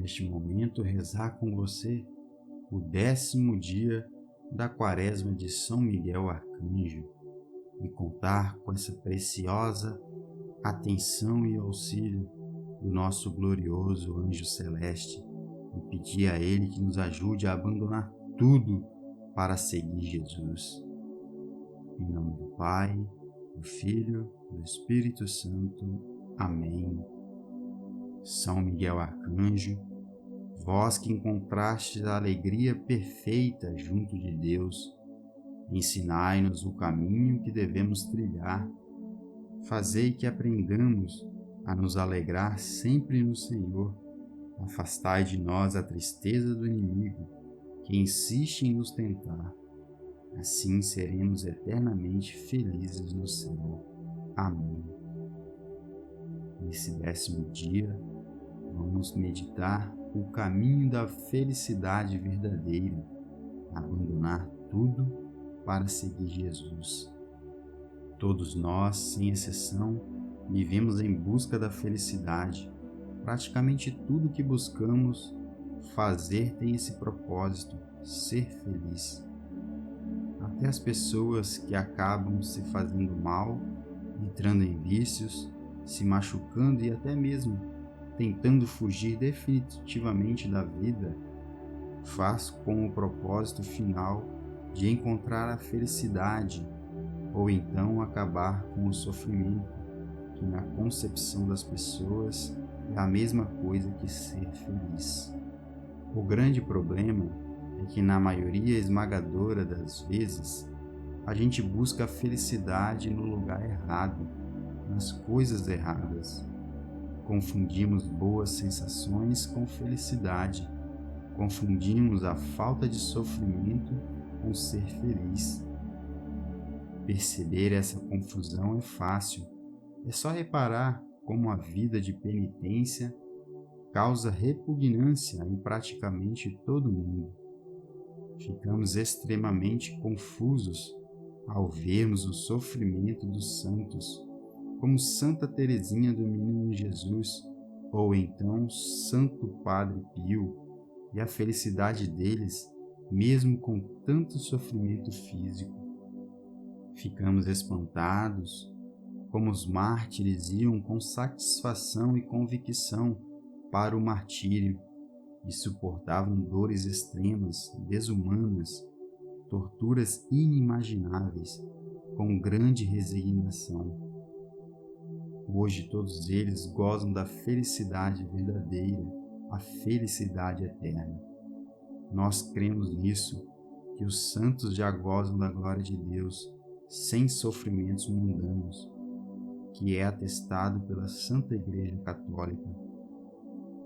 neste momento, rezar com você o 10º dia da Quaresma de São Miguel Arcanjo e contar com essa preciosa atenção e auxílio do nosso glorioso anjo celeste e pedir a ele que nos ajude a abandonar tudo para seguir Jesus. Em nome do Pai, do Filho, do Espírito Santo. Amém. São Miguel Arcanjo, vós que encontrastes a alegria perfeita junto de Deus, ensinai-nos o caminho que devemos trilhar. Fazei que aprendamos a nos alegrar sempre no Senhor. Afastai de nós a tristeza do inimigo, que insiste em nos tentar. Assim seremos eternamente felizes no Senhor. Amém. Nesse 10º dia, vamos meditar o caminho da felicidade verdadeira, abandonar tudo para seguir Jesus. Todos nós, sem exceção, vivemos em busca da felicidade. Praticamente tudo que buscamos fazer tem esse propósito, ser feliz. Até as pessoas que acabam se fazendo mal, entrando em vícios, se machucando e até mesmo tentando fugir definitivamente da vida, faz com o propósito final de encontrar a felicidade ou então acabar com o sofrimento, que na concepção das pessoas é a mesma coisa que ser feliz. O grande problema é que na maioria esmagadora das vezes a gente busca a felicidade no lugar errado, nas coisas erradas. Confundimos boas sensações com felicidade. Confundimos a falta de sofrimento com ser feliz. Perceber essa confusão é fácil. É só reparar como a vida de penitência causa repugnância em praticamente todo mundo. Ficamos extremamente confusos ao vermos o sofrimento dos santos, como Santa Teresinha do Menino Jesus, ou então Santo Padre Pio, e a felicidade deles, mesmo com tanto sofrimento físico. Ficamos espantados, como os mártires iam com satisfação e convicção para o martírio e suportavam dores extremas, desumanas, torturas inimagináveis, com grande resignação. Hoje todos eles gozam da felicidade verdadeira, a felicidade eterna. Nós cremos nisso, que os santos já gozam da glória de Deus, sem sofrimentos mundanos, que é atestado pela Santa Igreja Católica.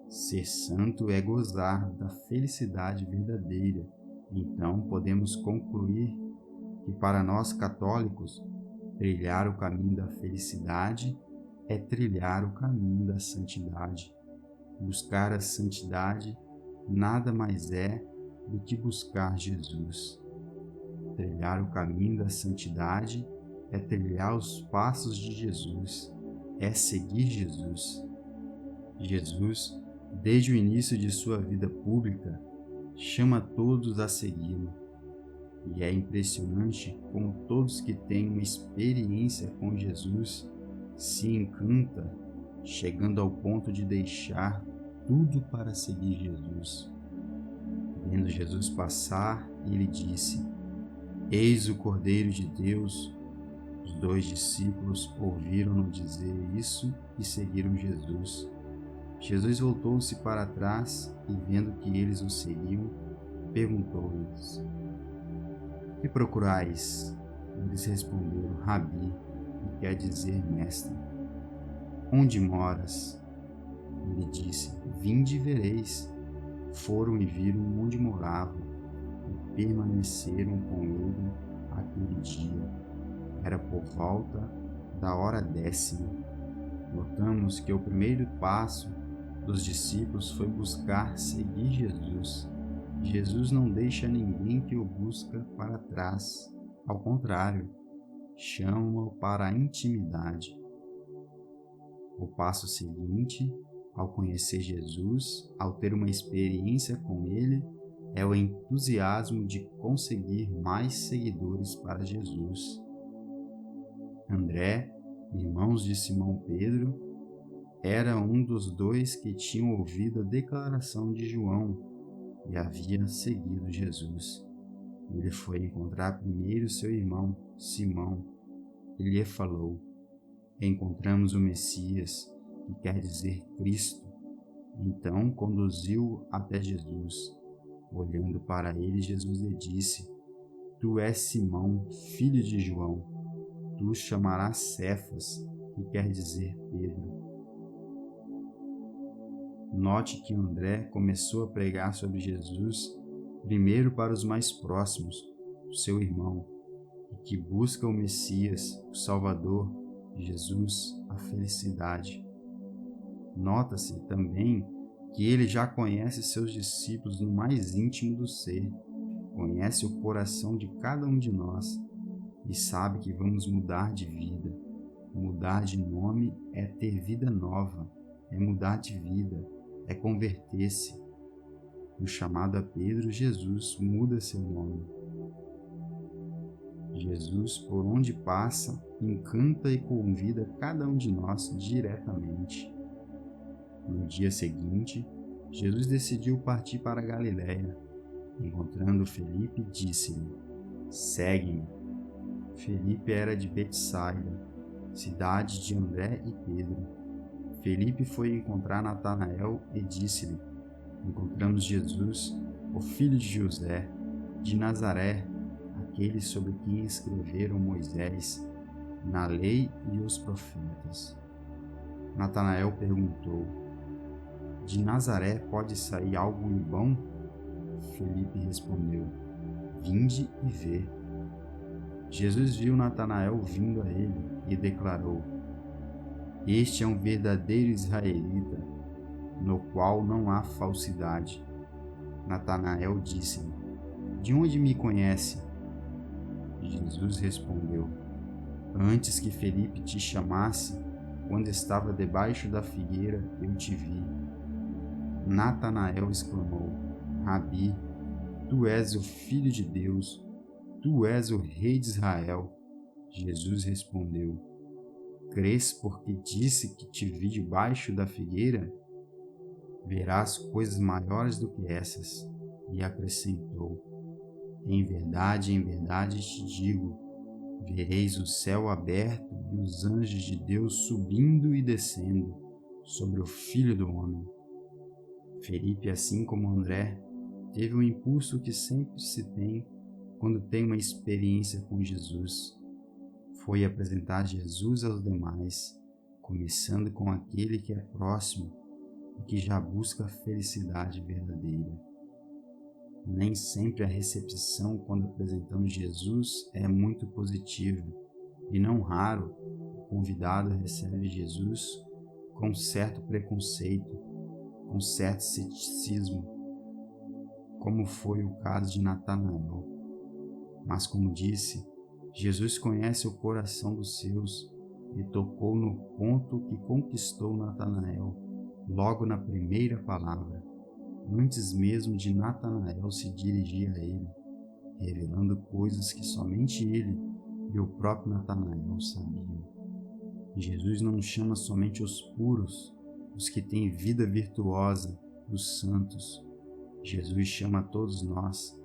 Ser santo é gozar da felicidade verdadeira. Então podemos concluir que para nós católicos, trilhar o caminho da felicidade é trilhar o caminho da santidade. Buscar a santidade nada mais é do que buscar Jesus. Trilhar o caminho da santidade é trilhar os passos de Jesus, é seguir Jesus. Jesus, desde o início de sua vida pública, chama todos a segui-lo. E é impressionante como todos que têm uma experiência com Jesus se encantam, chegando ao ponto de deixar tudo para seguir Jesus. Vendo Jesus passar, ele disse: Eis o Cordeiro de Deus. Os 2 discípulos ouviram-no dizer isso e seguiram Jesus. Jesus voltou-se para trás e, vendo que eles o seguiam, perguntou-lhes: Que procurais? Eles responderam: Rabi, que quer dizer mestre. Onde moras? Ele disse: Vinde e vereis. Foram e viram onde morava e permaneceram com ele aquele dia. Era por volta da hora 10ª. Notamos que o primeiro passo dos discípulos foi buscar seguir Jesus. Jesus não deixa ninguém que o busca para trás. Ao contrário, chama-o para a intimidade. O passo seguinte ao conhecer Jesus, ao ter uma experiência com Ele, é o entusiasmo de conseguir mais seguidores para Jesus. André, irmãos de Simão Pedro, era um dos dois que tinham ouvido a declaração de João e havia seguido Jesus. Ele foi encontrar primeiro seu irmão, Simão. Ele lhe falou: encontramos o Messias, que quer dizer Cristo. Então conduziu-o até Jesus. Olhando para ele, Jesus lhe disse: tu és Simão, filho de João. Tu chamarás Cefas, que quer dizer Pedro. Note que André começou a pregar sobre Jesus primeiro para os mais próximos, o seu irmão, e que busca o Messias, o Salvador, Jesus, a felicidade. Nota-se também que ele já conhece seus discípulos no mais íntimo do ser, conhece o coração de cada um de nós e sabe que vamos mudar de vida. Mudar de nome é ter vida nova, é mudar de vida, é converter-se. No chamado a Pedro, Jesus muda seu nome. Jesus, por onde passa, encanta e convida cada um de nós diretamente. No dia seguinte, Jesus decidiu partir para a Galiléia. Encontrando Felipe, disse-lhe: segue-me. Felipe era de Betsaida, cidade de André e Pedro. Felipe foi encontrar Natanael e disse-lhe: encontramos Jesus, o filho de José, de Nazaré, aquele sobre quem escreveram Moisés, na lei e os profetas. Natanael perguntou: de Nazaré pode sair algo bom? Felipe respondeu: vinde e vê. Jesus viu Natanael vindo a ele e declarou: este é um verdadeiro israelita, no qual não há falsidade. Natanael disse-lhe: de onde me conhece? Jesus respondeu: antes que Felipe te chamasse, quando estava debaixo da figueira, eu te vi. Natanael exclamou: Rabi, tu és o Filho de Deus, tu és o Rei de Israel. Jesus respondeu: crês porque disse que te vi debaixo da figueira? Verás coisas maiores do que essas. E acrescentou: em verdade te digo, vereis o céu aberto e os anjos de Deus subindo e descendo sobre o Filho do Homem. Felipe, assim como André, teve um impulso que sempre se tem quando tem uma experiência com Jesus. Foi apresentar Jesus aos demais, começando com aquele que é próximo e que já busca a felicidade verdadeira. Nem sempre a recepção quando apresentamos Jesus é muito positiva, e não raro o convidado recebe Jesus com certo preconceito, com certo ceticismo, como foi o caso de Natanael. Mas, como disse, Jesus conhece o coração dos seus e tocou no ponto que conquistou Natanael, logo na primeira palavra, antes mesmo de Natanael se dirigir a ele, revelando coisas que somente ele e o próprio Natanael sabiam. Jesus não chama somente os puros, os que têm vida virtuosa, os santos. Jesus chama todos nós,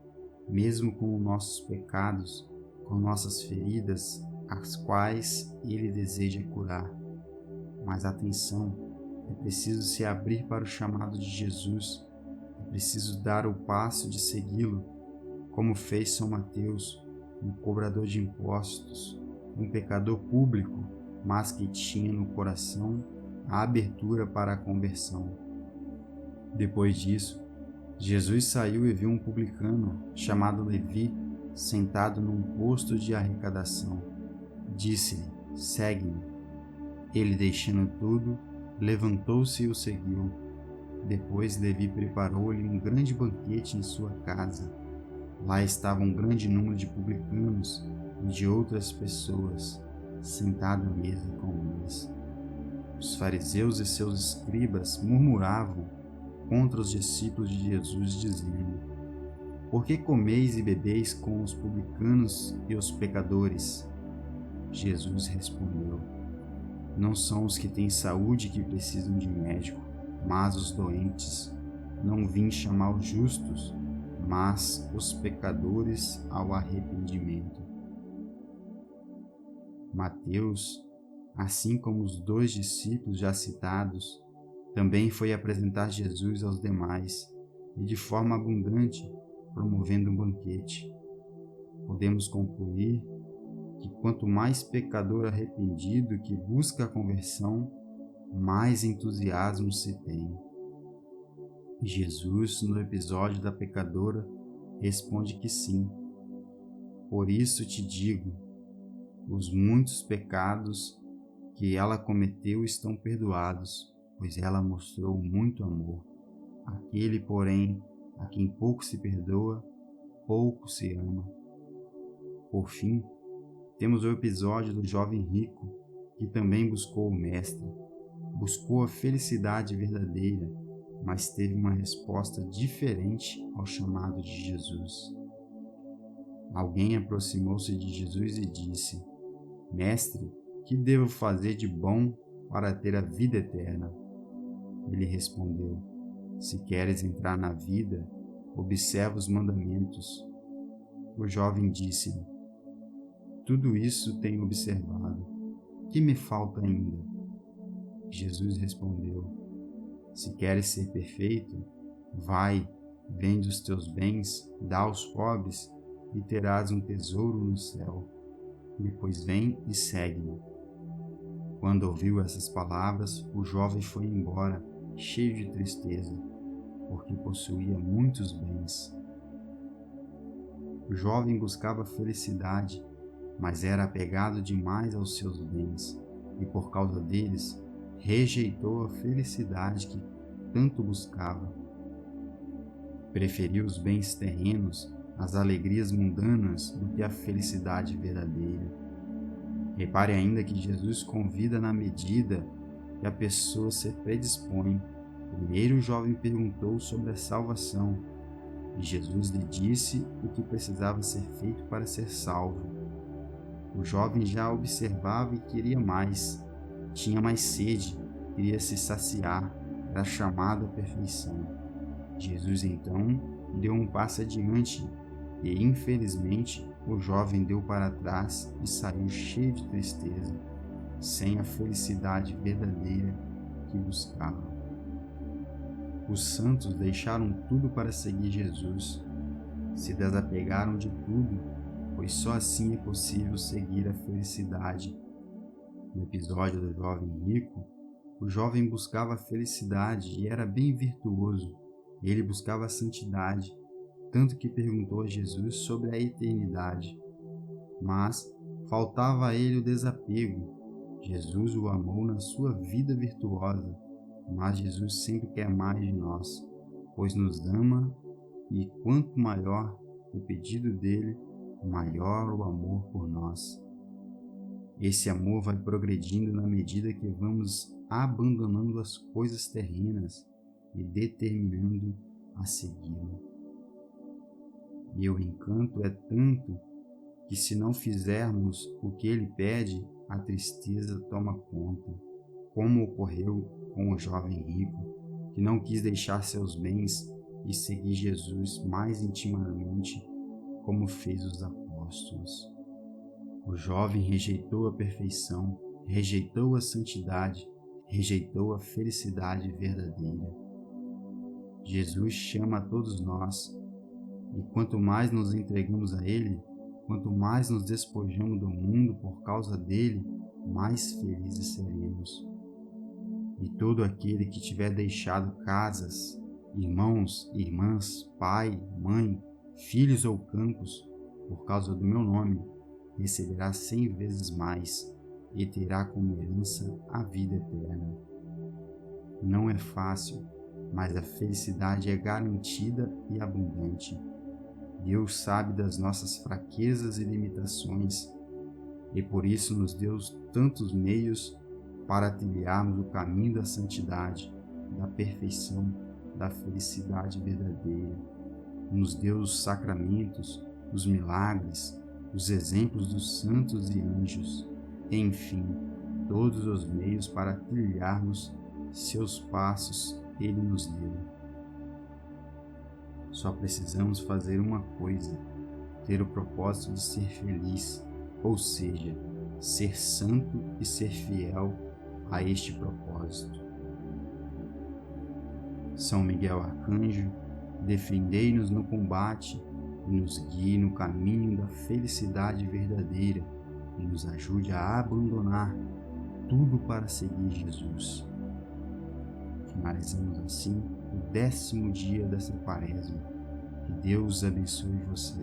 mesmo com os nossos pecados, com nossas feridas, as quais Ele deseja curar. Mas atenção, é preciso se abrir para o chamado de Jesus, é preciso dar o passo de segui-lo, como fez São Mateus, um cobrador de impostos, um pecador público, mas que tinha no coração a abertura para a conversão. Depois disso, Jesus saiu e viu um publicano, chamado Levi, sentado num posto de arrecadação. Disse-lhe: segue-me. Ele, deixando tudo, levantou-se e o seguiu. Depois Levi preparou-lhe um grande banquete em sua casa. Lá estava um grande número de publicanos e de outras pessoas, sentado à mesa com eles. Os fariseus e seus escribas murmuravam contra os discípulos de Jesus, dizendo: Por que comeis e bebeis com os publicanos e os pecadores? Jesus respondeu: Não são os que têm saúde que precisam de médico, mas os doentes. Não vim chamar os justos, mas os pecadores ao arrependimento. Mateus, assim como os 2 discípulos já citados, também foi apresentar Jesus aos demais e de forma abundante, promovendo um banquete. Podemos concluir que quanto mais pecador arrependido que busca a conversão, mais entusiasmo se tem. Jesus, no episódio da pecadora, responde que sim. Por isso te digo, os muitos pecados que ela cometeu estão perdoados, pois ela mostrou muito amor. Aquele, porém, a quem pouco se perdoa, pouco se ama. Por fim, temos o episódio do jovem rico, que também buscou o Mestre, buscou a felicidade verdadeira, mas teve uma resposta diferente ao chamado de Jesus. Alguém aproximou-se de Jesus e disse: Mestre, que devo fazer de bom para ter a vida eterna? Ele respondeu: Se queres entrar na vida, observa os mandamentos. O jovem disse-lhe: Tudo isso tenho observado. Que me falta ainda? Jesus respondeu: Se queres ser perfeito, vai, vende os teus bens, dá aos pobres e terás um tesouro no céu. Depois vem e segue-me. Quando ouviu essas palavras, o jovem foi embora, cheio de tristeza, porque possuía muitos bens. O jovem buscava felicidade, mas era apegado demais aos seus bens, e por causa deles, rejeitou a felicidade que tanto buscava. Preferiu os bens terrenos às alegrias mundanas do que a felicidade verdadeira. Repare ainda que Jesus convida na medida que a pessoa se predispõe. Primeiro o jovem perguntou sobre a salvação, e Jesus lhe disse o que precisava ser feito para ser salvo. O jovem já observava e queria mais, tinha mais sede, queria se saciar, era chamado à perfeição. Jesus então deu um passo adiante e, infelizmente, o jovem deu para trás e saiu cheio de tristeza, sem a felicidade verdadeira que buscava. Os santos deixaram tudo para seguir Jesus, se desapegaram de tudo, pois só assim é possível seguir a felicidade. No episódio do jovem rico, o jovem buscava a felicidade e era bem virtuoso. Ele buscava a santidade, tanto que perguntou a Jesus sobre a eternidade. Mas faltava a ele o desapego. Jesus o amou na sua vida virtuosa, mas Jesus sempre quer mais de nós, pois nos ama, e quanto maior o pedido dele, maior o amor por nós. Esse amor vai progredindo na medida que vamos abandonando as coisas terrenas e determinando a segui-lo. E o encanto é tanto que, se não fizermos o que ele pede, a tristeza toma conta, como ocorreu com o jovem rico, que não quis deixar seus bens e seguir Jesus mais intimamente, como fez os apóstolos. O jovem rejeitou a perfeição, rejeitou a santidade, rejeitou a felicidade verdadeira. Jesus chama a todos nós, e quanto mais nos entregamos a Ele, quanto mais nos despojamos do mundo por causa dele, mais felizes seremos. E todo aquele que tiver deixado casas, irmãos, irmãs, pai, mãe, filhos ou campos, por causa do meu nome, receberá 100 vezes mais e terá como herança a vida eterna. Não é fácil, mas a felicidade é garantida e abundante. Deus sabe das nossas fraquezas e limitações, e por isso nos deu tantos meios para trilharmos o caminho da santidade, da perfeição, da felicidade verdadeira. Nos dê os sacramentos, os milagres, os exemplos dos santos e anjos, enfim, todos os meios para trilharmos seus passos Ele nos deu. Só precisamos fazer uma coisa: ter o propósito de ser feliz, ou seja, ser santo e ser fiel a este propósito. São Miguel Arcanjo, defendei-nos no combate e nos guie no caminho da felicidade verdadeira e nos ajude a abandonar tudo para seguir Jesus. Finalizamos assim o 10º dia dessa quaresma. Que Deus abençoe você.